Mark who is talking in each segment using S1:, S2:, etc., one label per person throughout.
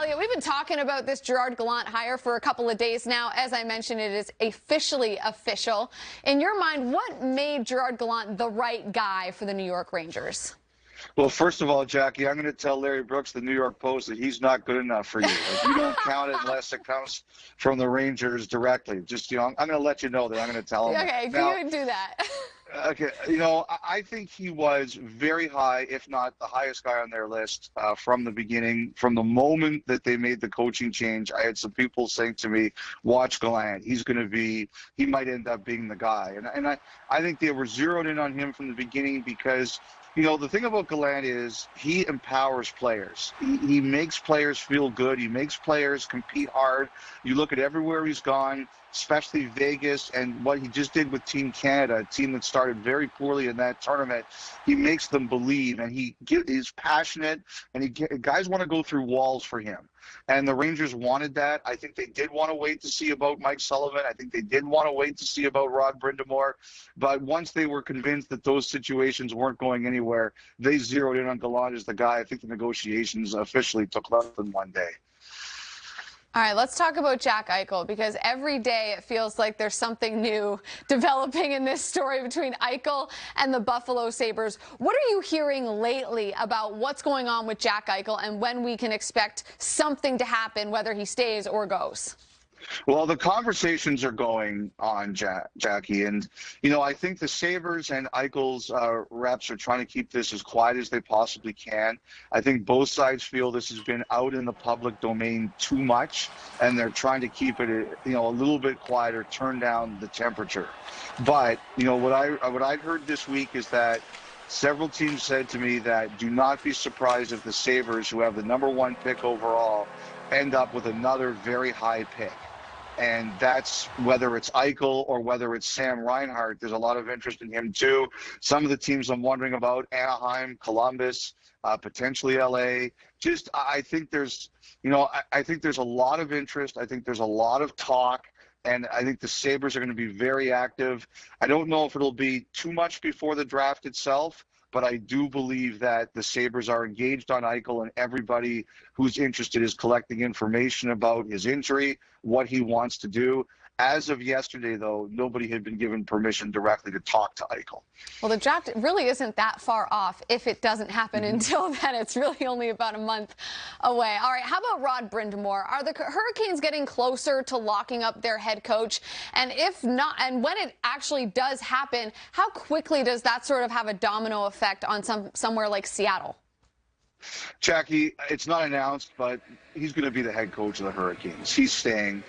S1: Elliotte, we've been talking about this Gerard Gallant hire for a couple of days now. As I mentioned, it is officially official. In your mind, what made Gerard Gallant the right guy for the New York Rangers?
S2: Well, first of all, Jackie, I'm going to tell Larry Brooks, the New York Post, that he's not good enough for you. Like, you don't count it unless it comes from the Rangers directly. Just, I'm going to let you know that I'm going to tell him.
S1: Okay,
S2: now,
S1: you do that.
S2: Okay, I think he was very high, if not the highest guy on their list from the beginning. From the moment that they made the coaching change, I had some people saying to me, watch Gallant. He might end up being the guy. And I think they were zeroed in on him from the beginning because, the thing about Gallant is he empowers players. He makes players feel good. He makes players compete hard. You look at everywhere he's gone, especially Vegas, and what he just did with Team Canada, a team that started very poorly in that tournament. He makes them believe, and he's passionate, and guys want to go through walls for him. And the Rangers wanted that. I think they did want to wait to see about Mike Sullivan. I think they did want to wait to see about Rod Brind'Amour. But once they were convinced that those situations weren't going anywhere, they zeroed in on Gallant as the guy. I think the negotiations officially took less than one day.
S1: All right, let's talk about Jack Eichel, because every day it feels like there's something new developing in this story between Eichel and the Buffalo Sabres. What are you hearing lately about what's going on with Jack Eichel and when we can expect something to happen, whether he stays or goes?
S2: Well, the conversations are going on, Jackie, and I think the Sabres and Eichel's reps are trying to keep this as quiet as they possibly can. I think both sides feel this has been out in the public domain too much, and they're trying to keep it, a little bit quieter, turn down the temperature. But what I'd heard this week is that several teams said to me that do not be surprised if the Sabres, who have the #1 pick overall, end up with another very high pick. And that's whether it's Eichel or whether it's Sam Reinhart. There's a lot of interest in him too. Some of the teams I'm wondering about: Anaheim, Columbus, potentially LA. I think there's, I think there's a lot of interest. I think there's a lot of talk. And I think the Sabres are going to be very active. I don't know if it'll be too much before the draft itself, but I do believe that the Sabres are engaged on Eichel, and everybody who's interested is collecting information about his injury, what he wants to do. As of yesterday, though, nobody had been given permission directly to talk to Eichel.
S1: Well, the draft really isn't that far off if it doesn't happen until then. It's really only about a month away. All right, how about Rod Brind'Amour? Are the Hurricanes getting closer to locking up their head coach? And if not, and when it actually does happen, how quickly does that sort of have a domino effect on somewhere like Seattle?
S2: Jackie, it's not announced, but he's going to be the head coach of the Hurricanes. He's staying.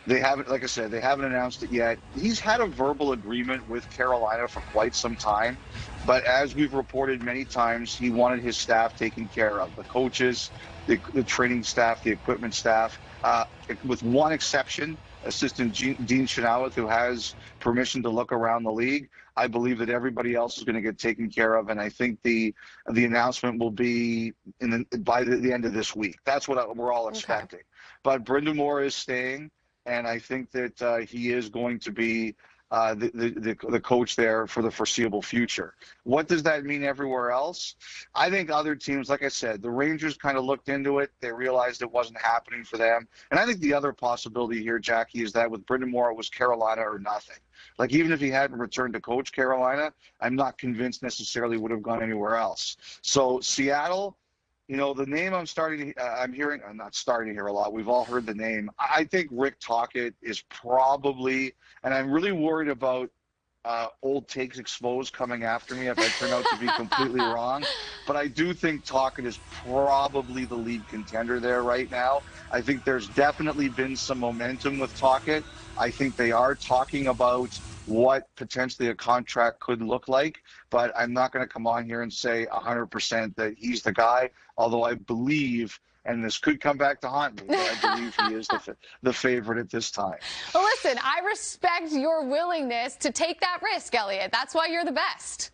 S2: They haven't, like I said, they haven't announced it yet. He's had a verbal agreement with Carolina for quite some time, but as we've reported many times, he wanted his staff taken care of, the coaches, the training staff, the equipment staff, with one exception, assistant Dean Chenoweth, who has permission to look around the league. I believe that everybody else is going to get taken care of, and I think the announcement will be by the end of this week. That's what we're all expecting. Okay. But Brind'Amour is staying, and I think that he is going to be the coach there for the foreseeable future. What does that mean everywhere else? I think other teams, like I said, the Rangers kind of looked into it. They realized it wasn't happening for them. And I think the other possibility here, Jackie, is that with Brind'Amour, it was Carolina or nothing. Like, even if he hadn't returned to coach Carolina, I'm not convinced necessarily would have gone anywhere else. So Seattle, the name I'm hearing, I'm not starting to hear a lot. We've all heard the name. I think Rick Tocchet is probably, and I'm really worried about old takes exposed coming after me if I turn out to be completely wrong. But I do think Tocchet is probably the lead contender there right now. I think there's definitely been some momentum with Tocchet. I think they are talking about what potentially a contract could look like, but I'm not going to come on here and say 100% that he's the guy, although I believe, and this could come back to haunt me, but I believe he is the favorite at this time.
S1: Well, listen, I respect your willingness to take that risk, Elliotte. That's why you're the best.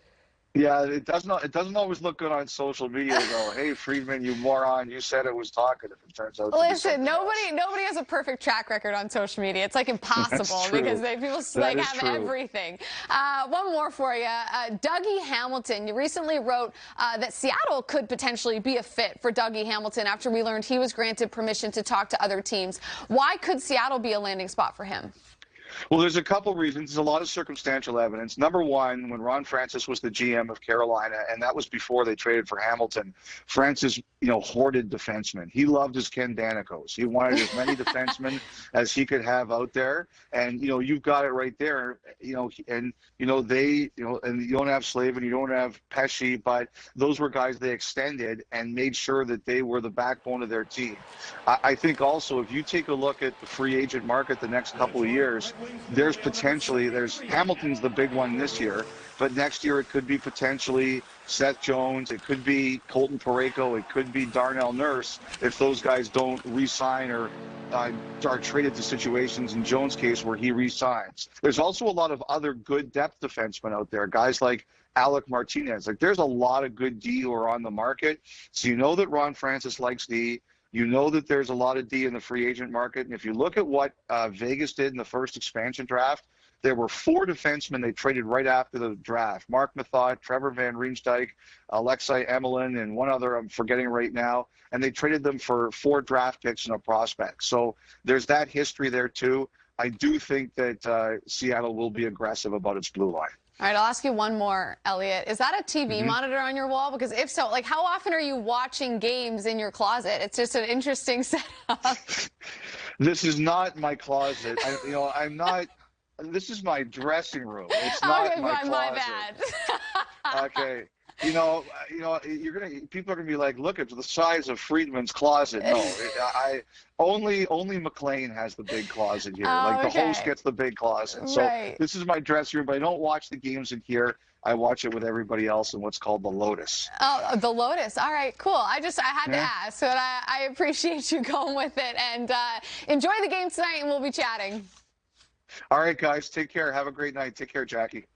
S2: Yeah, it doesn't always look good on social media though. Hey, Friedman, you moron! You said it was talkative. It turns out to be
S1: Listen,
S2: something
S1: nobody has a perfect track record on social media. It's like impossible because people like have everything. One more for you. Dougie Hamilton, you recently wrote that Seattle could potentially be a fit for Dougie Hamilton after we learned he was granted permission to talk to other teams. Why could Seattle be a landing spot for him?
S2: Well, there's a couple reasons. There's a lot of circumstantial evidence. Number one, when Ron Francis was the GM of Carolina, and that was before they traded for Hamilton, Francis, hoarded defensemen. He loved his Ken Danicos. He wanted as many defensemen as he could have out there. And, you've got it right there. And you don't have Slavin, you don't have Pesci, but those were guys they extended and made sure that they were the backbone of their team. I think also, if you take a look at the free agent market the next couple of years, there's Hamilton's the big one this year, but next year it could be potentially Seth Jones, it could be Colton Parayko, it could be Darnell Nurse if those guys don't re-sign or are traded to situations in Jones' case where he re-signs. There's also a lot of other good depth defensemen out there, guys like Alec Martinez. Like, there's a lot of good D who are on the market. So you know that Ron Francis likes D. You know that there's a lot of D in the free agent market. And if you look at what Vegas did in the first expansion draft, there were 4 defensemen they traded right after the draft. Mark Mathot, Trevor Van Riemsdyk, Alexei Emelin, and one other I'm forgetting right now. And they traded them for 4 draft picks and a prospect. So there's that history there too. I do think that Seattle will be aggressive about its blue line.
S1: All right, I'll ask you one more, Elliotte. Is that a TV monitor on your wall? Because if so, like, how often are you watching games in your closet? It's just an interesting setup.
S2: This is not my closet. I'm not. This is my dressing room. It's not my closet.
S1: My bad.
S2: Okay. People are gonna be like, look at the size of Friedman's closet. No, only McLean has the big closet here. The host gets the big closet. So this is my dressing room, but I don't watch the games in here. I watch it with everybody else in what's called the Lotus.
S1: Oh, the Lotus. All right, cool. I had to ask, but I appreciate you going with it. And enjoy the game tonight, and we'll be chatting.
S2: All right, guys. Take care. Have a great night. Take care, Jackie.